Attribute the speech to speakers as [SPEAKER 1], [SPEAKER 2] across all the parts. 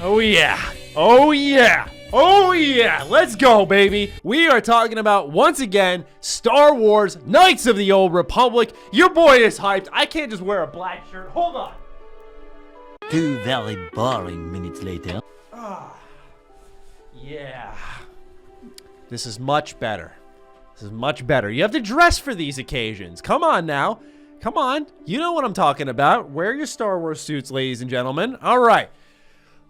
[SPEAKER 1] Oh yeah. Oh yeah. Oh yeah. Let's go, baby. We are talking about, once again, Star Wars Knights of the Old Republic. Your boy is hyped. I can't just wear a black shirt. Hold on.
[SPEAKER 2] 2 very boring minutes later.
[SPEAKER 1] Yeah. This is much better. This is much better. You have to dress for these occasions. Come on now. Come on. You know what I'm talking about. Wear your Star Wars suits, ladies and gentlemen. All right.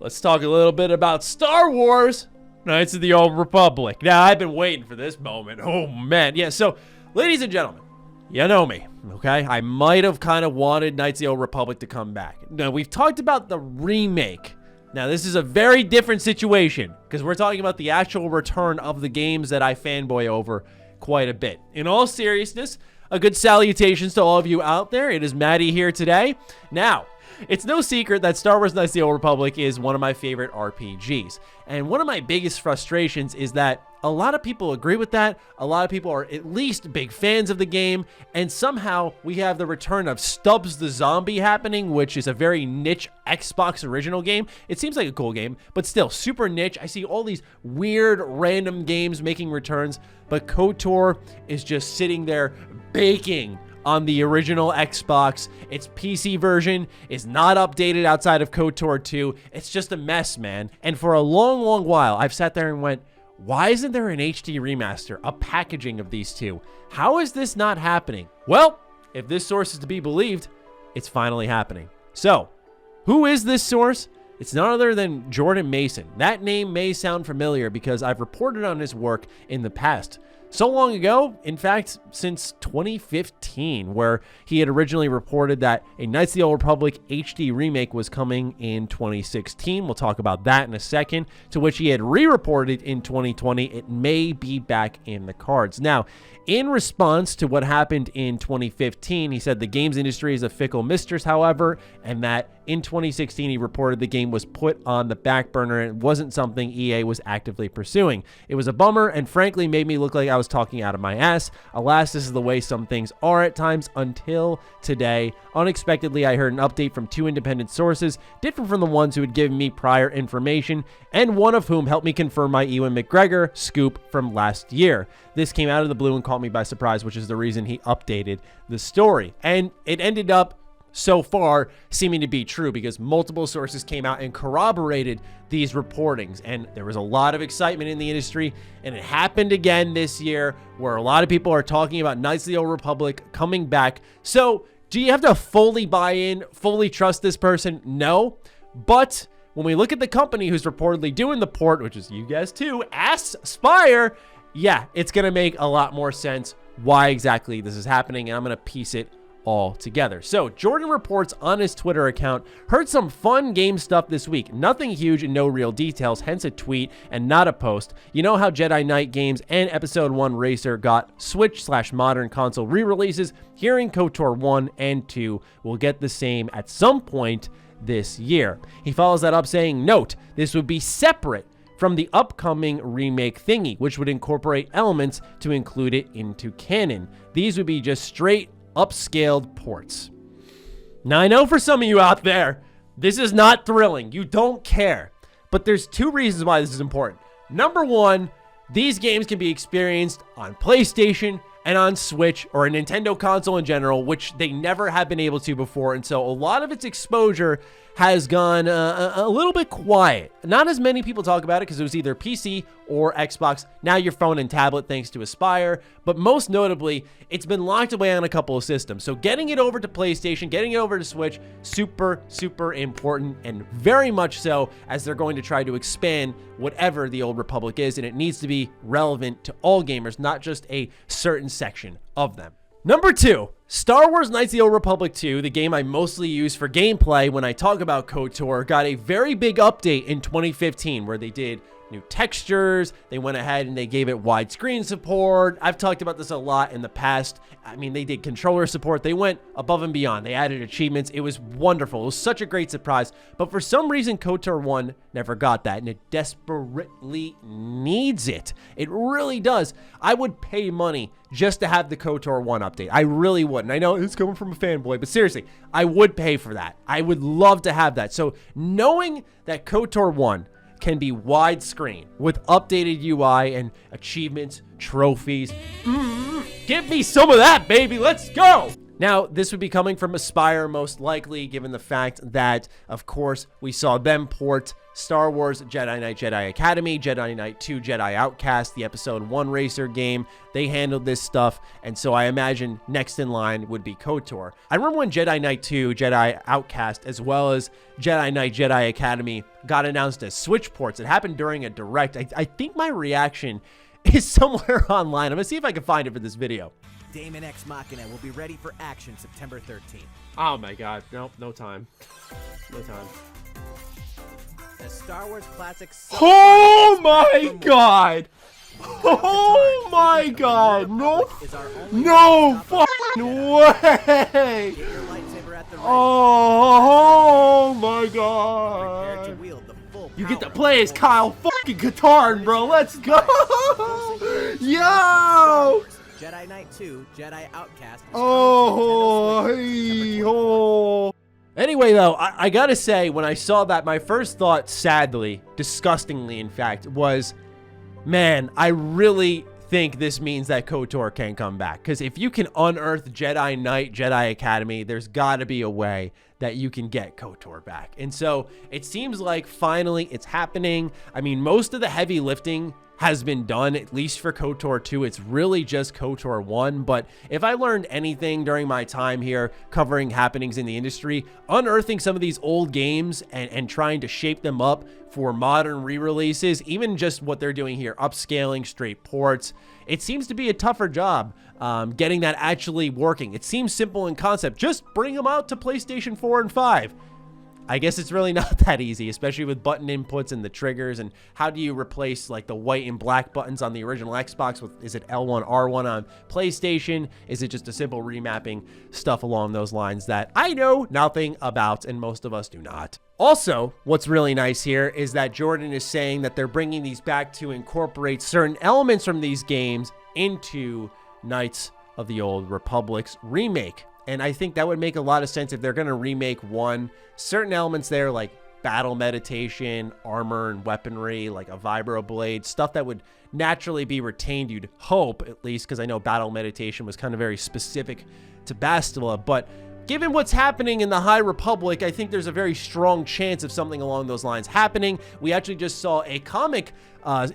[SPEAKER 1] Let's talk a little bit about Star Wars Knights of the Old Republic. Now, I've been waiting for this moment. Oh, man. Yeah, so, ladies and gentlemen, you know me, okay? I might have kind of wanted Knights of the Old Republic to come back. Now, we've talked about the remake. Now, this is a very different situation because we're talking about the actual return of the games that I fanboy over quite a bit. In all seriousness, a good salutations to all of you out there. It is Matty here today. Now, it's no secret that Star Wars Knights of the Old Republic is one of my favorite RPGs. And one of my biggest frustrations is that a lot of people agree with that. A lot of people are at least big fans of the game. And somehow we have the return of Stubbs the Zombie happening, which is a very niche Xbox original game. It seems like a cool game, but still super niche. I see all these weird random games making returns, but KOTOR is just sitting there baking on the original Xbox. Its PC version is not updated outside of KOTOR 2. It's just a mess, man. And for a long, long while, I've sat there and went, why isn't there an HD remaster, a packaging of these two? How is this not happening? Well, if this source is to be believed, it's finally happening. So, who is this source? It's none other than Jordan Mason. That name may sound familiar because I've reported on his work in the past. So long ago, in fact, since 2015, where he had originally reported that a Knights of the Old Republic HD remake was coming in 2016. We'll talk about that in a second, to which he had re-reported in 2020. It may be back in the cards. Now, in response to what happened in 2015, he said the games industry is a fickle mistress, however, and that in 2016, he reported the game was put on the back burner and it wasn't something EA was actively pursuing. It was a bummer and frankly made me look like I was talking out of my ass. Alas, this is the way some things are at times until today. Unexpectedly, I heard an update from 2 independent sources, different from the ones who had given me prior information, and one of whom helped me confirm my Ewan McGregor scoop from last year. This came out of the blue and caught me by surprise, which is the reason he updated the story. And it ended up so far seeming to be true because multiple sources came out and corroborated these reportings, and there was a lot of excitement in the industry, and it happened again this year where a lot of people are talking about Knights of the Old Republic coming back. So do you have to fully buy in, fully trust this person? No, but when we look at the company who's reportedly doing the port, which is you guys too, Aspire, yeah, it's gonna make a lot more sense why exactly this is happening, and I'm gonna piece it all together. So Jordan reports on his Twitter account, heard some fun game stuff this week. Nothing huge and no real details, hence a tweet and not a post. You know how Jedi Knight games and Episode 1 Racer got Switch/modern console re-releases? Hearing KOTOR 1 and 2 will get the same at some point this year. He follows that up saying, note, this would be separate from the upcoming remake thingy, which would incorporate elements to include it into canon. These would be just straight upscaled ports. Now, I know for some of you out there, this is not thrilling. You don't care. But there's 2 reasons why this is important. Number 1, these games can be experienced on PlayStation and on Switch or a Nintendo console in general, which they never have been able to before. And so a lot of its exposure has gone a little bit quiet. Not as many people talk about it because it was either PC or Xbox. Now your phone and tablet thanks to Aspire. But most notably, it's been locked away on a couple of systems. So getting it over to PlayStation, getting it over to Switch, super, super important, and very much so as they're going to try to expand whatever the Old Republic is. And it needs to be relevant to all gamers, not just a certain section of them. Number 2, Star Wars Knights of the Old Republic 2, the game I mostly use for gameplay when I talk about KOTOR, got a very big update in 2015 where they did new textures. They went ahead and they gave it widescreen support. I've talked about this a lot in the past. I mean, they did controller support. They went above and beyond. They added achievements. It was wonderful. It was such a great surprise. But for some reason, KOTOR 1 never got that, and it desperately needs it. It really does. I would pay money just to have the KOTOR 1 update. I really would. And I know it's coming from a fanboy, but seriously, I would pay for that. I would love to have that. So knowing that KOTOR 1 can be widescreen with updated UI and achievements, trophies, give me some of that, baby. Let's go. Now, this would be coming from Aspyr most likely, given the fact that, of course, we saw them port Star Wars Jedi Knight Jedi Academy, Jedi Knight 2 Jedi Outcast, the Episode 1 racer game. They handled this stuff, and so I imagine next in line would be KOTOR. I remember when Jedi Knight 2 Jedi Outcast, as well as Jedi Knight Jedi Academy, got announced as Switch ports. It happened during a Direct. I think my reaction is somewhere online. I'm going to see if I can find it for this video.
[SPEAKER 3] Daemon X Machina will be ready for action September 13th.
[SPEAKER 1] Oh my god. Nope, no time. No time.
[SPEAKER 3] The Star Wars classic.
[SPEAKER 1] Oh my god! Oh my god! No! No fucking way! Oh my god! You get to play as Kyle fucking Katarn, bro. Let's go! Yo!
[SPEAKER 3] Jedi Knight 2 Jedi Outcast.
[SPEAKER 1] Oh, hey, oh. Anyway, though, I gotta say, when I saw that, my first thought, sadly, disgustingly, in fact, was, man, I really think this means that KOTOR can come back. Because if you can unearth Jedi Knight, Jedi Academy, there's gotta be a way that you can get KOTOR back. And so it seems like finally it's happening. I mean, most of the heavy lifting has been done, at least for KOTOR 2. It's really just KOTOR 1. But if I learned anything during my time here covering happenings in the industry, unearthing some of these old games and trying to shape them up for modern re-releases, even just what they're doing here, upscaling straight ports, it seems to be a tougher job getting that actually working. It seems simple in concept. Just bring them out to PlayStation 4 and 5. I guess it's really not that easy, especially with button inputs and the triggers. And how do you replace like the white and black buttons on the original Xbox with, is it L1, R1 on PlayStation? Is it just a simple remapping? Stuff along those lines that I know nothing about, and most of us do not. Also, what's really nice here is that Jordan is saying that they're bringing these back to incorporate certain elements from these games into Knights of the Old Republic's remake. And I think that would make a lot of sense if they're going to remake one. Certain elements there like battle meditation, armor and weaponry, like a vibro blade, stuff that would naturally be retained, you'd hope, at least, because I know battle meditation was kind of very specific to Bastila. But given what's happening in the High Republic, I think there's a very strong chance of something along those lines happening. We actually just saw a comic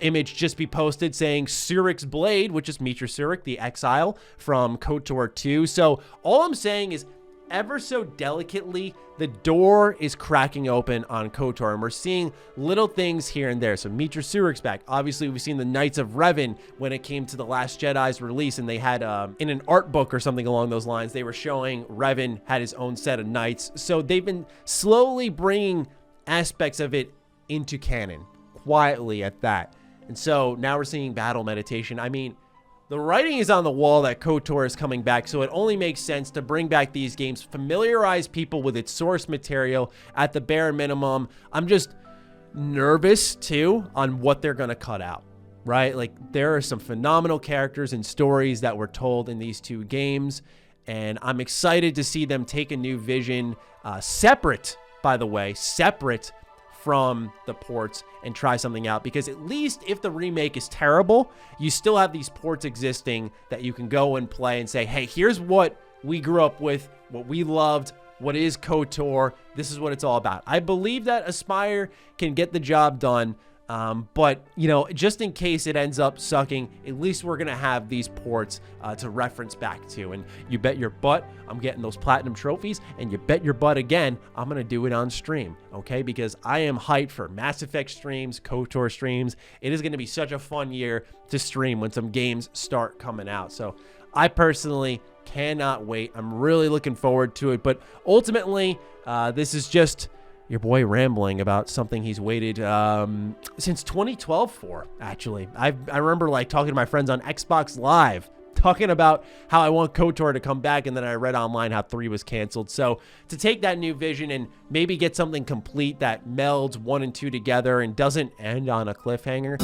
[SPEAKER 1] image just be posted saying Surik's blade, which is Mitra Surik, the exile from KOTOR 2. So all I'm saying is, ever so delicately, the door is cracking open on KOTOR, and we're seeing little things here and there. So Mitra Surik's back. Obviously, we've seen the Knights of Revan when it came to The Last Jedi's release, and they had, in an art book or something along those lines, they were showing Revan had his own set of knights. So they've been slowly bringing aspects of it into canon, quietly at that. And so now we're seeing battle meditation. I mean, the writing is on the wall that KOTOR is coming back, so it only makes sense to bring back these games, familiarize people with its source material at the bare minimum. I'm just nervous, too, on what they're going to cut out, right? Like, there are some phenomenal characters and stories that were told in these two games, and I'm excited to see them take a new vision, separate, by the way, separate from the ports, and try something out, because at least if the remake is terrible, you still have these ports existing that you can go and play and say, hey, here's what we grew up with, what we loved, what is KOTOR, this is what it's all about. I believe that Aspyr can get the job done, but, you know, just in case it ends up sucking, at least we're going to have these ports to reference back to. And you bet your butt I'm getting those platinum trophies, and you bet your butt again I'm going to do it on stream, okay? Because I am hyped for Mass Effect streams, KOTOR streams. It is going to be such a fun year to stream when some games start coming out. So I personally cannot wait. I'm really looking forward to it. But ultimately, this is just your boy rambling about something he's waited since 2012 for, actually. I remember like talking to my friends on Xbox Live, talking about how I want KOTOR to come back, and then I read online how 3 was canceled. So to take that new vision and maybe get something complete that melds 1 and 2 together and doesn't end on a cliffhanger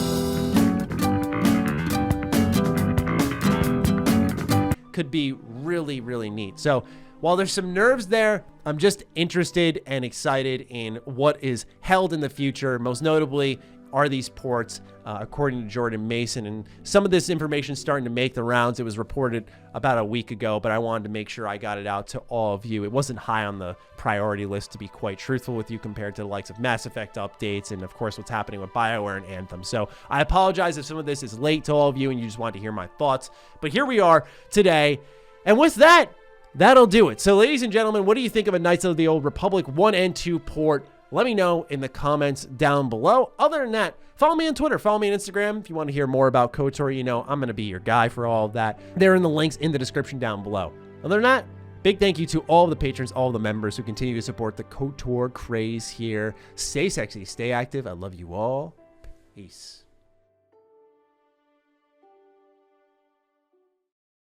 [SPEAKER 1] could be really, really neat. So while there's some nerves there, I'm just interested and excited in what is held in the future. Most notably are these ports, according to Jordan Mason. And some of this information is starting to make the rounds. It was reported about a week ago, but I wanted to make sure I got it out to all of you. It wasn't high on the priority list, to be quite truthful with you, compared to the likes of Mass Effect updates and, of course, what's happening with BioWare and Anthem. So I apologize if some of this is late to all of you and you just want to hear my thoughts. But here we are today. And with that, that'll do it. So, ladies and gentlemen, what do you think of a Knights of the Old Republic 1 and 2 port? Let me know in the comments down below. Other than that, follow me on Twitter. Follow me on Instagram. If you want to hear more about KOTOR, you know I'm going to be your guy for all of that. They're in the links in the description down below. Other than that, big thank you to all of the patrons, all of the members who continue to support the KOTOR craze here. Stay sexy, stay active. I love you all. Peace.